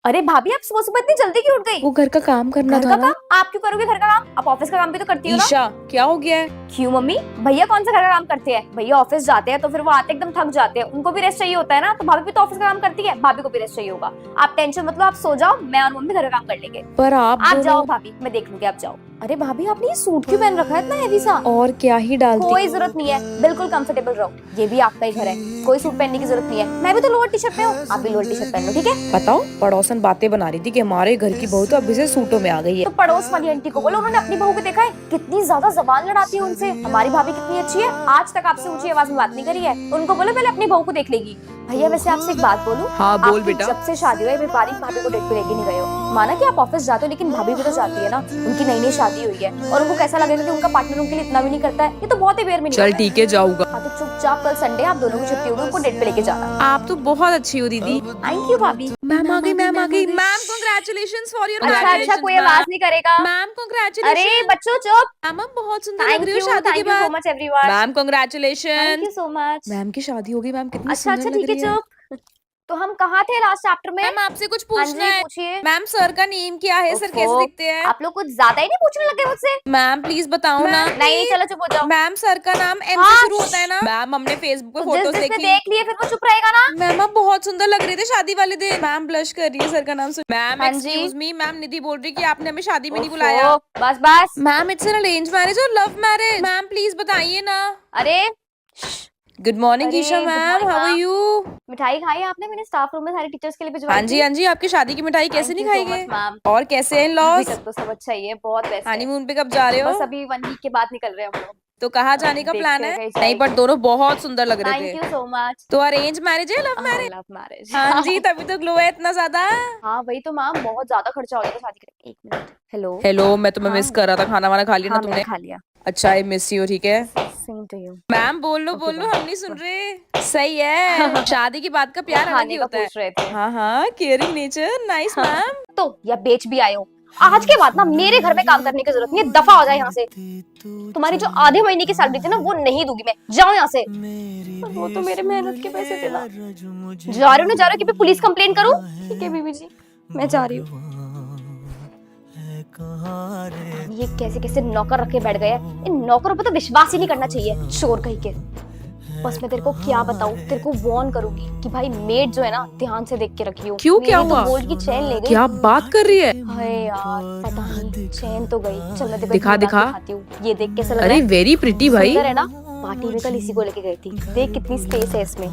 अरे भाभी, आप सुबह सुबह इतनी जल्दी क्यों उठ गई? वो घर का काम करना घर था का ना। काम आप क्यों करोगे? घर का काम आप ऑफिस का काम भी तो करती हो ना। ईशा, क्या हो गया है? क्यों मम्मी? भैया कौन सा घर का काम करते हैं? भैया ऑफिस जाते हैं तो फिर वो आते एकदम थक जाते हैं, उनको भी रेस्ट चाहिए होता है ना। तो भाभी भी तो ऑफिस का काम करती है, भाभी को भी रेस्ट चाहिए होगा। आप टेंशन मत लो, आप सो जाओ, मैं और मम्मी घर का काम कर लेंगे। पर आप जाओ भाभी, मैं देख लूंगी, आप जाओ। अरे भाभी, आपने ये सूट क्यों पहन रखा है इतना हेवी सा? और क्या ही डालती। कोई जरूरत नहीं है, बिल्कुल कंफर्टेबल रहो, ये भी आपका ही घर है, कोई सूट पहनने की जरूरत नहीं है। मैं भी तो लोअर टी शर्ट पे हूँ, आप भी लोअर टी शर्ट पहन लो, ठीक है? बताओ, पड़ोसन बातें बना रही थी कि हमारे घर की बहू तो अभी से सूटों में आ गई है। तो पड़ोस वाली आंटी को बोलो, उन्होंने अपनी बहू को देखा है कितनी ज्यादा जबान लड़ाती है उनसे। हमारी भाभी कितनी अच्छी है, आज तक आपसे ऊंची आवाज में बात नहीं करी है। उनको बोलो पहले अपनी बहू को देख लेगी। भैया वैसे आपसे एक बात बोलूं? हाँ बोल आपकी बेटा। जब से शादी हुई है व्यापारी भाभी को डेट पे लेके नहीं गए हो। माना कि आप ऑफिस जाते हो, लेकिन भाभी भी तो जाती है ना, उनकी नई नई शादी हुई है और उनको कैसा लगेगा कि उनका पार्टनर उनके लिए इतना भी नहीं करता है। ये तो बहुत ही बेर में चल ठीक है, जाऊंगा। हाँ तो चुपचाप कल संडे आप दोनों की छुट्टी होगी, उनको डेट पे लेके जाना। आप तो बहुत अच्छी हो दीदी। थैंक यू भाभी। मैम आ गई, मैम आ गई। मैम कांग्रेचुलेशंस फॉर योर अच्छा अच्छा, कोई आवाज नहीं करेगा। मैम अरे कांग्रेचुलेशन। बच्चों चुप। मैम आप बहुत सुंदर लग रही हो शादी के थैंक यू सो बाद। Much everyone. Ma'am thank congratulation. You so much. Ma'am की शादी हो गई, मैम कितनी अच्छा अच्छा, सुंदर लग ठीक है रही है। चुप। तो हम कहाँ थे लास्ट चैप्टर में? मैम आपसे कुछ हाँ पूछना जी है। पूछिए। मैम सर का नेम क्या है? सर कैसे ओफो, दिखते हैं? आप लोग कुछ ज्यादा ही नहीं पूछने लगे मुझसे। मैम प्लीज बताओ ना। नहीं नहीं, चलो चुप हो जाओ। मैम सर का नाम एम हाँ, से शुरू होता है ना। मैम हमने फेसबुक पे तो जिस फोटोज जिसने देख ली। देख लिए फिर वो चुप रहेगा ना। मैम आप बहुत सुंदर लग रहे थे शादी वाले दिन। मैम ब्लश कर रही है सर का नाम सुन। मैम हाँ जी। एक्सक्यूज मी, मैम निधि बोल रही कि आपने हमें शादी में नहीं ओफो, बुलाया। बस बस। Ma'am it's an arrange marriage और लव मैरिज। मैम प्लीज बताइए ना। अरे गुड मॉर्निंग अरे, Isha good ma'am, morning, how are ma'am। You? मिठाई खाई आपने? मैंने स्टाफ रूम में सारे टीचर्स के लिए भिजवाई हाँ जी थी। हाँ जी, आपकी शादी की मिठाई कैसे Thank नहीं you so खाएंगे? much, ma'am। और कैसे हैं अभी लॉस? तक तो सब अच्छा ही है, बहुत बेस्ट है। हनीमून पे कब जा रहे हो? बस अभी 1 वीक के बाद निकल रहे हैं हम लोग। तो कहाँ जाने का प्लान देखते है? हैं कहीं नहीं जाएंगे। पर दोनों बहुत सुंदर लग रहे थैंक थे। You so much. तो अरेंज मैरिज है लव मैरिज? Love marriage. हाँ जी, तभी तो ग्लो है इतना ज्यादा। हाँ वही तो मैम, बहुत ज्यादा खर्चा हो जाएगा शादी के। एक मिनट। हेलो हेलो, मैं तुम्हें हाँ। मिस कर रहा था। खाना वाना खा लिया हाँ ना मैंने तुमने? खा लिया। अच्छा आई मिस यू, ठीक है। Same to you. मैम बोल लो Okay, बोल लो, bye. हम नहीं सुन रहे। सही है, शादी की बात का प्यार अलग ही खाने का होता है। पूछ रहे थे। हाँ हाँ, केयरिंग नेचर, नाइस मैम। तो या बेच भी आए हो, आज के बाद ना मेरे घर में काम करने की जरूरत नहीं है, दफा हो जाए यहाँ से। तुम्हारी जो आधे महीने की सैलरी थी ना वो नहीं दूंगी मैं, जाओ यहाँ से। पर वो तो मेरे मेहनत के पैसे थे ना। जा रही हूँ ना, जा रही हूँ कि मैं पुलिस कंप्लेन करूँ? ठीक है बीबी जी, मैं जा रही हूँ। ये कैसे कैसे नौकर रखे बैठ गए हैं। इन नौकरों पर तो विश्वास ही नहीं करना चाहिए, चोर कहीं के। बस मैं तेरे को क्या बताऊं, तेरे को वार्न करूंगी कि भाई मेड जो है ना ध्यान से देख के रखियो। क्यों, क्या मेरी तो हुआ? गोल्ड की चेन ले गई। क्या बात कर रही है? हाय यार, पता नहीं, चेन तो गई। चल मैं तेरे को दिखा, एक बात दिखा। दिखाती हूँ, ये देख कैसा लग रहा अरे है? वेरी प्रिटी भाई। सुंदर है ना? पार्टी में कल इसी को लेके गई थी, देख कितनी स्पेस है इसमें।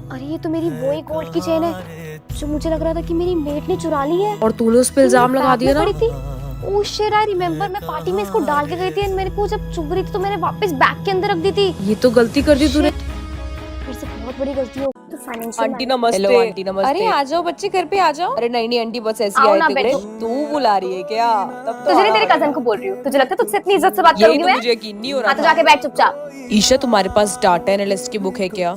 अरे ये तो मेरी वही गोल्ड की चेन है जो मुझे लग रहा था कि मेरी मेट ने चुरा ली है। और तूने उस पे इल्जाम लगा दिया ना? ओह शिट, आई रिमेम्बर, मैं पार्टी में इसको डाल के गई थी। मेरे को जब चुभ रही थी तो मैंने वापस बैग के अंदर रख दी थी। ये तो गलती कर दी तूने। फिर से बहुत बड़ी गलती हो तो फाइनेंशियल। आंटी नमस्ते। हेलो आंटी नमस्ते। अरे आ जाओ बच्चे, घर पे आ जाओ। अरे नहीं नहीं आंटी, बस ऐसी आओ आए ना, थे। बैठो। तू बुला रही है क्या? तब तो तुझे नहीं, आ तेरे रहा कजन को बोल रही हूँ। तुझे लगता है तुझसे इतनी इज्जत से बात हूँ। यही करूंगी तो मैं? मुझे यकीन नहीं हो रहा हाँ तो था। जाके बैठ चुपचाप। ईशा तुम्हारे पास डाटा एनालिस्ट की बुक है क्या?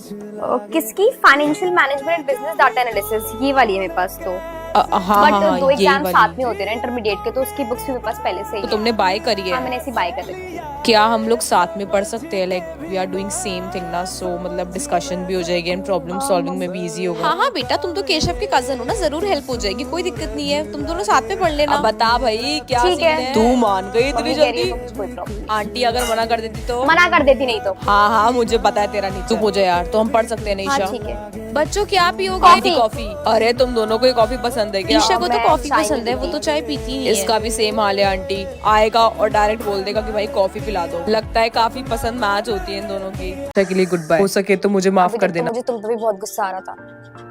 किसकी? Financial management and business data analysis, ये वाली है मेरे पास तो। हाँ बट हाँ, दो यही एग्जाम वाली। साथ में होते हैं इंटरमीडिएट के, तो उसकी बुक्स भी मेरे पास पहले से ही तो है। तुमने बाय करी हाँ है? मैंने ऐसी बाय कर रखी थी। क्या हम लोग साथ में पढ़ सकते हैं? Like we are doing same thing ना, सो मतलब डिस्कशन भी हो जाएगी एंड प्रॉब्लम सॉल्विंग में भी इजी होगा। हाँ हाँ बेटा, तुम तो केशव के कजन हो ना, जरूर हेल्प हो जाएगी, कोई दिक्कत नहीं है। तुम दोनों साथ में पढ़ लेना। अब बता भाई क्या ठीक सीन है। है? तू मान गई इतनी मम्मी कह रही जल्दी? है तो मुझे कोई प्रॉब्लम नहीं। आंटी अगर मना कर देती तो? मना कर देती नहीं तो। हाँ हाँ मुझे पता है तेरा नहीं। चुप हो जा यार, तो हम पढ़ सकते हैं ना हाँ ईशा? ठीक है। बच्चों क्या पियोगे? कॉफी। कॉफी। अरे तुम दोनों को ही कॉफी पसंद है क्या? ईशा को तो मैं कॉफी चाय पसंद है, नहीं वो तो चाय पीती नहीं है। इसका भी सेम हाल है आंटी। आएगा और डायरेक्ट बोल देगा कि भाई कॉफी पिला दो। लगता है काफी पसंद मैच होती है इन दोनों की। के लिए गुड बाय। हो सके तो मुझे माफ अभी कर तक तो देना। मुझे तुम पे भी बहुत गुस्सा आ रहा था,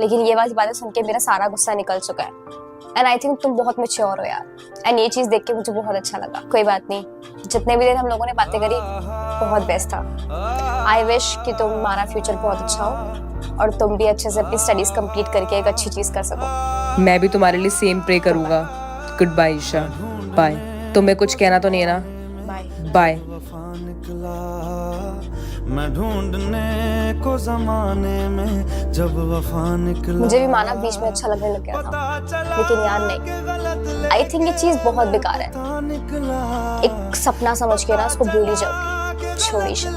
लेकिन ये वाली बातें सुन के मेरा सारा गुस्सा निकल चुका है। एंड आई थिंक तुम बहुत मैच्योर हो यार, एंड ये चीज देख के मुझे बहुत अच्छा लगा। कोई बात नहीं, जितने भी देर हम लोगों ने बातें करी बहुत बेस्ट था। आई विश कि तुम्हारा फ्यूचर बहुत अच्छा हो और तुम भी अच्छे से अपनी स्टडीज कंप्लीट करके एक अच्छी चीज कर सको। मैं भी तुम्हारे लिए सेम प्रे करूंगा। Good bye Isha, bye. तुम्हें कुछ कहना तो नहीं है ना? बाय। बाय। मैं ढूंढने को जमाने में जब वफा निकला। मुझे भी माना बीच में अच्छा लगने लग गया था, लेकिन यार नहीं, आई थिंक ये चीज बहुत बेकार है। एक सपना समझ के ना उसको भूल ही जाओ, छोड़ ही जाओ।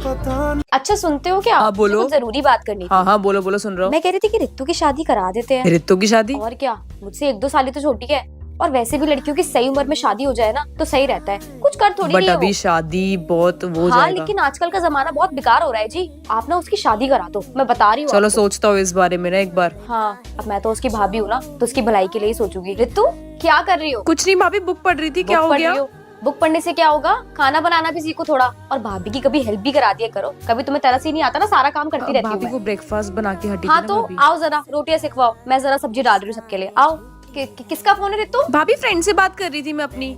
पता नहीं। अच्छा सुनते हो क्या? हाँ, बोलो। मुझे कुछ जरूरी बात करनी थी। हाँ हाँ, बोलो बोलो, सुन रहा हूँ। मैं कह रही थी कि रितु की शादी करा देते हैं। रितु की शादी? और क्या, मुझसे 1-2 साल ही तो छोटी है, और वैसे भी लड़कियों की सही उम्र में शादी हो जाए ना तो सही रहता है, कुछ कर थोड़ी बट रही है अभी वो। शादी बहुत वो हाँ जाएगा। लेकिन आजकल का जमाना बहुत बेकार हो रहा है जी, आप ना उसकी शादी करा दो, मैं बता रही हूँ चलो आपको। सोचता हूँ इस बारे में ना एक बार। हाँ, अब मैं तो उसकी भाभी हूँ ना, तो उसकी भलाई के लिए ही सोचूंगी। रितु क्या कर रही हो? कुछ नहीं भाभी, बुक पढ़ रही थी। क्या बुक हो पढ़ गया? रही हो? बुक पढ़ने से क्या होगा, खाना बनाना भी सीखो थोड़ा, और भाभी की कभी हेल्प भी करा दिया करो। कभी तुम्हें तरस ही नहीं आता ना, सारा काम करती रहती हूँ भाभी मैं। वो ब्रेकफास्ट बना के हटी हाँ थी तो ना भाभी। आओ जरा रोटियां सिखवाओ, मैं जरा सब्जी डाल रही हूँ सबके लिए, आओ। किसका फोन है रितु? भाभी फ्रेंड से बात कर रही थी मैं अपनी।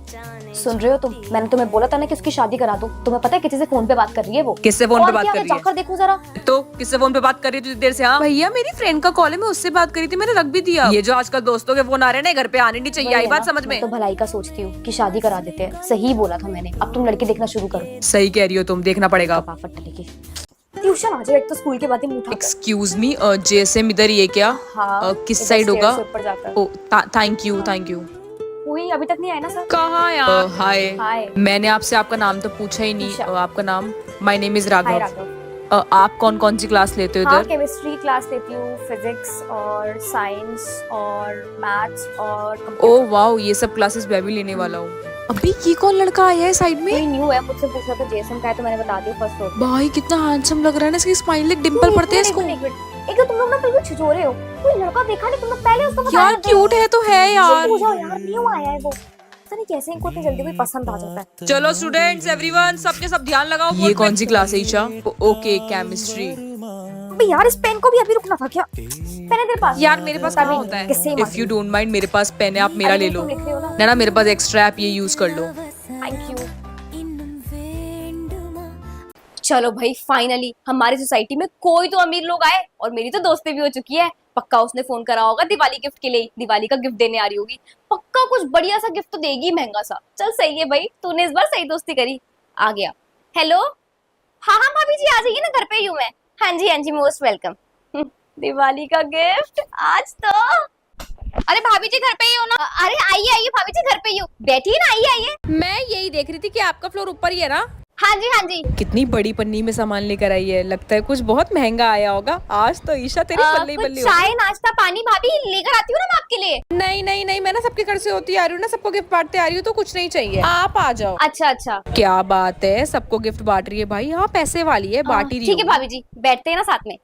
सुन रहे हो तुम? मैंने तुम्हें बोला था ना कि उसकी शादी करा दो। तुम्हें पता है किसी से फोन पे बात कर रही है वो? किससे फोन पे और बात क्या, कर मैं रही है? जाकर देखूं जरा। तो किससे फोन पे बात कर रही थी देर से? हाँ भैया, मेरी फ्रेंड का कॉल है, मैं उससे बात करी थी, मैंने रख भी दिया। ये जो आजकल दोस्तों के फोन आ रहे हैं ना, घर पे आने नहीं चाहिए, वही आई है बात ना, समझ में? मैं तो भलाई का सोचती हूँ कि शादी करा देते हैं। सही बोला था मैंने, अब तुम लड़के देखना शुरू करो। सही कह रही हो तुम, देखना पड़ेगा। पापा लेके ट्यूशन आ जाओ, एक तो स्कूल के बाद ही मुंह उठाकर। एक्सक्यूज मी, जेएसएम इधर ये क्या? हाँ, किस इधर साइड होगा? stairs से ऊपर जाकर। ओ थैंक यू थैंक यू। कोई अभी तक नहीं आया ना सर? कहाँ यार? हाय। हाय। मैंने आपसे आपका नाम तो पूछा ही नहीं। ईशा। आपका नाम? My name is hi Raghav. Raghav. आप कौन कौन सी क्लास लेते हो हाँ, इधर? केमिस्ट्री क्लास लेती हूँ, फिजिक्स और साइंस और मैथ्स और ओ वाओ, ये सब क्लासेस मैं भी लेने वाला हूँ। अभी ये कौन लड़का आया है साइड में? कोई न्यू है, मुझसे पूछ रहा था जेएसएम का है, तो मैंने बता दिया फर्स्ट फ्लोर। भाई कितना हैंडसम लग रहा है ना, इसकी स्माइल एक डिंपल पड़ते हैं इसको। एक तो तुम लोग ना बिल्कुल छिछोरे हो, कोई लड़का देखा नहीं तुम लोग पहले उसको बताया यार था। क्यूट है तो है यार। पूछो यार, न्यू आया है वो, पता नहीं कैसे इनको इतनी जल्दी कोई पसंद आ जाता है। चलो स्टूडेंट्स एवरीवन, सबके सब ध्यान लगाओ। ये कौन सी क्लास है ईशा? Okay, chemistry. अबे यार, इस पेन को भी अभी रुकना था क्या? पेन है तेरे पास? यार मेरे पास कहाँ होता है? किससे इफ यू डोंट माइंड, मेरे पास पेन है, आप मेरा ले लो। तुम लिख रहे हो ना? ना मेरे पास एक्स्ट्रा, आप ये यूज कर लो। Thank you. चलो भाई, फाइनली हमारी सोसाइटी में कोई तो अमीर लोग आए, और मेरी तो दोस्ती भी हो चुकी है। पक्का उसने फोन करा होगा दिवाली गिफ्ट के लिए, दिवाली का गिफ्ट देने आ रही होगी। पक्का कुछ बढ़िया सा गिफ्ट तो देगी, महंगा सा। चल सही है भाई, तूने इस बार सही दोस्ती करी। आ गया। हेलो, हाँ हाँ भाभी जी, आ जाइए ना, घर पे ही हूँ मैं। हाँ जी, मोस्ट वेलकम। दिवाली का गिफ्ट आज तो। अरे भाभी जी घर पे ही हो ना? अरे आइए भाभी जी, घर पे ही हूँ, बैठिए ना, आइए। मैं यही देख रही थी कि आपका फ्लोर ऊपर ही है ना। हाँ जी। कितनी बड़ी पन्नी में सामान लेकर आई है, लगता है कुछ बहुत महंगा आया होगा। आज तो ईशा तेरी पल्ले ही कुछ पल्ली चाय नाश्ता पानी भाभी लेकर आती हूँ ना मैं आपके लिए। नहीं, मैं ना सबके घर से होती आ रही हूँ ना, सबको गिफ्ट बांटते आ रही हूँ, तो कुछ नहीं चाहिए, आप आ जाओ। अच्छा। क्या बात है, सबको गिफ्ट बांट रही है भाई। हाँ पैसे वाली है, बांट ही रही ठीक है होगी। भाभी जी, बैठते हैं ना साथ में।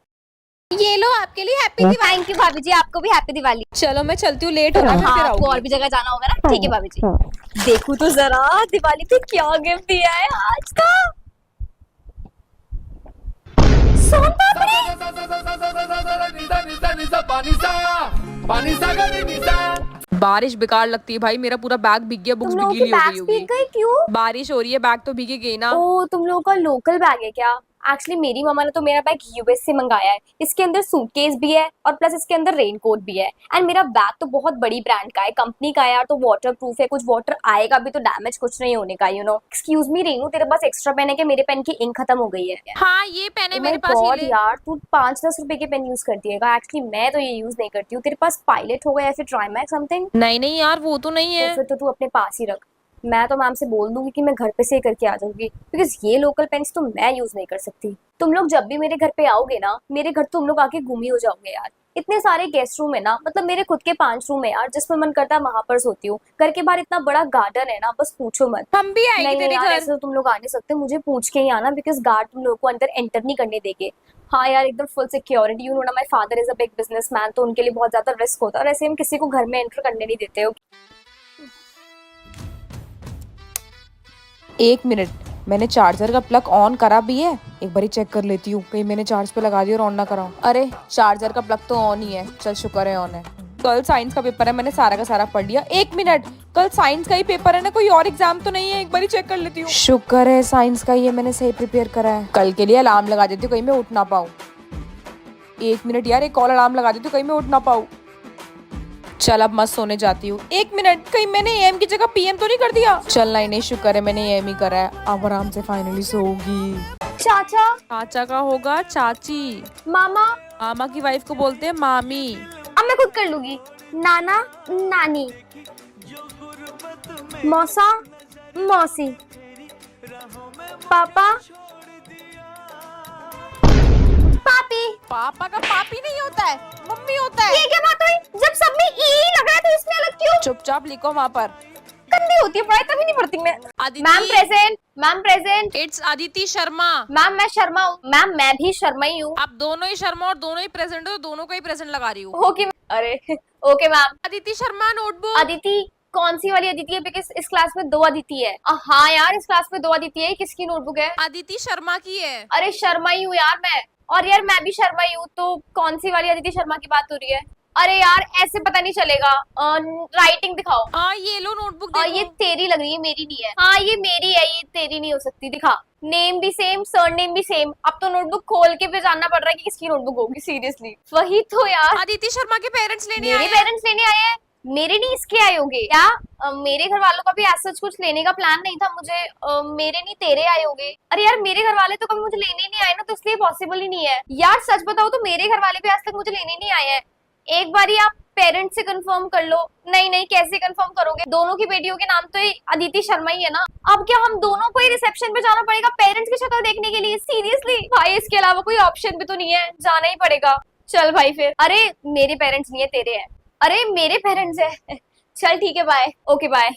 ये लो आपके लिए हैप्पी दिवाली। थैंक यू भाभी जी, आपको भी हैप्पी दिवाली। चलो मैं चलती हूँ, लेट हो रहा है, हाँ, फिर आपको और आऊंगी। भी जगह जाना होगा ना। ठीक है भाभी जी। देखो तो जरा दिवाली पे क्या गिफ्ट दिया है आज का। सोन पापड़ी। बारिश बेकार लगती है भाई, मेरा पूरा बैग भीग गया, बुक्स तुम लोगों की भीगी हो गई बैग्स भीग होगी। गई क्यों? बारिश हो रही है, बैग तो भीगे गई ना। ओ, तुम लोगों का लोकल बैग है क्या? एक्चुअली मेरी मम्मा ने तो मेरा बैग यूएस से मंगाया है। इसके अंदर सूटकेस भी है और प्लस इसके अंदर रेनकोट भी है। एंड मेरा बैग तो बहुत बड़ी ब्रांड का है, कंपनी का है यार, तो वाटर प्रूफ है, कुछ वाटर आएगा भी तो डैमेज कुछ नहीं होने का, you know. Excuse me Renu, तेरे पास एक्स्ट्रा पेन है कि? मेरे पेन की इंक खत्म हो गई है। हाँ ये पेन है Oh मेरे my पास, God, ये ले। यार तू 5-10 रुपए के पेन यूज कर दिएगा। एक्चुअली मैं तो ये यूज नहीं करती हूँ। तेरे पास पायलट होगा या फिर ट्राइमैक्स समथिंग? नहीं यार, वो तो नहीं तो है। फिर तो तू अपने पास ही रख। मैं तो मैम से बोल दूंगी कि मैं घर पे से करके आ जाऊंगी, बिकॉज ये लोकल पेन्स तो मैं यूज नहीं कर सकती। तुम लोग जब भी मेरे घर पे आओगे ना, मेरे घर तुम लोग आके घूमी हो जाओगे यार। इतने सारे गेस्ट रूम है ना, मतलब मेरे खुद के 5 रूम है यार, जिसमें मन करता है वहां पर सोती हूँ। घर के बाहर इतना बड़ा गार्डन है ना, बस पूछो मत। हम भी आएंगे नहीं तेरे यार, घर। ऐसे तो तुम लोग आ नहीं सकते, मुझे पूछ के ही आना, बिकॉज गार्ड तुम लोगों को अंदर एंटर नहीं करने देंगे। हाँ यार, एकदम फुल सिक्योरिटी। यू नो ना, my father is a big businessman, तो उनके लिए बहुत ज्यादा रिस्क होता है, और ऐसे हम किसी को घर में एंटर करने नहीं देते हो। 1 मिनट, मैंने चार्जर का प्लग ऑन करा भी है, एक बार चेक कर लेती हूँ, कहीं मैंने चार्ज पे लगा दिया और ऑन ना कराऊं। अरे चार्जर का प्लग तो ऑन ही है, चल शुक्र है ऑन है। कल साइंस का पेपर है, मैंने सारा का सारा पढ़ लिया। 1 मिनट, कल साइंस का ही पेपर है ना, कोई और एग्जाम तो नहीं है, एक बार चेक कर लेती हूँ। शुक्र है साइंस का ही है, मैंने सही प्रिपेयर करा है। कल के लिए अलार्म लगा देती हूँ, कहीं मैं उठ ना पाऊँ। 1 मिनट यार, एक और अलार्म लगा देती हूँ, कहीं मैं उठ ना पाऊँ। चल अब मस्त सोने जाती हूँ। 1 मिनट, कहीं मैंने एम की जगह पीएम तो नहीं कर दिया? चल नहीं शुक्र है मैंने एम ही करा है, अब आराम से फाइनली सोऊंगी। चाचा। चाचा का होगा चाची। मामा। मामा की वाइफ को बोलते हैं मामी। अब मैं खुद कर लूंगी। नाना नानी। मौसा मौसी। पापा पापी। पापा का पापी नहीं होता है, मम्मी होता है। ये क्या बात हुई? जब सब में ई लग रहा है तो इसमें अलग क्यों? चुपचाप लिखो वहाँ पर। गंदी होती है पढ़ाई, तभी नहीं पढ़ती मैं। Aditi. Ma'am present, ma'am present. It's Aditi Sharma. Ma'am मैं शर्मा हूँ। मैम मैं भी शर्मा ही हूँ। आप दोनों ही शर्मा और दोनों ही प्रेजेंट हो, दोनों को ही प्रेजेंट लगा रही हूँ। ओके अरे okay ma'am. Aditi Sharma notebook. Aditi कौन सी वाली अदिति है? बिकॉज इस क्लास में 2 अदिति है। हाँ यार इस क्लास में 2 अदिति है। किसकी नोटबुक है? अदिति शर्मा की है। अरे शर्मा ही हूँ यार मैं, और यार मैं भी शर्मा ही हूँ, तो कौन सी वाली अदिति शर्मा की बात हो रही है? अरे यार ऐसे पता नहीं चलेगा। राइटिंग दिखाओ। हाँ ये लो नोटबुक देखो। ये तेरी लग रही है, मेरी नहीं है। हाँ ये मेरी है, ये तेरी नहीं हो सकती। दिखा, नेम भी सेम, सरनेम भी सेम। अब तो नोटबुक खोल के फिर जानना पड़ रहा है कि किसकी नोटबुक होगी। सीरियसली वही तो यार। अदिति शर्मा के पेरेंट्स लेने मेरे आए हैं। पेरेंट्स लेने आए हैं, मेरे नहीं इसके आए होंगे क्या? मेरे घर वालों का भी ऐसा कुछ लेने का प्लान नहीं था मुझे। मेरे नहीं तेरे आए होंगे। अरे यार मेरे घर वाले तो कभी मुझे लेने नहीं आए ना, तो इसलिए पॉसिबल ही नहीं है यार। सच बताओ तो मेरे घर वाले भी आज तक मुझे लेने नहीं आए हैं। एक बार आप पेरेंट्स से कंफर्म कर लो। नहीं नहीं कैसे कंफर्म करोगे? दोनों की बेटियों के नाम तो अदिति शर्मा ही है ना। अब क्या हम दोनों को ही रिसेप्शन पे जाना पड़ेगा पेरेंट्स की शक्ल देखने के लिए? सीरियसली भाई इसके अलावा कोई ऑप्शन भी तो नहीं है, जाना ही पड़ेगा। चल भाई फिर। अरे मेरे पेरेंट्स नहीं है, तेरे हैं। अरे मेरे पेरेंट्स है। चल ठीक है बाय। Okay bye.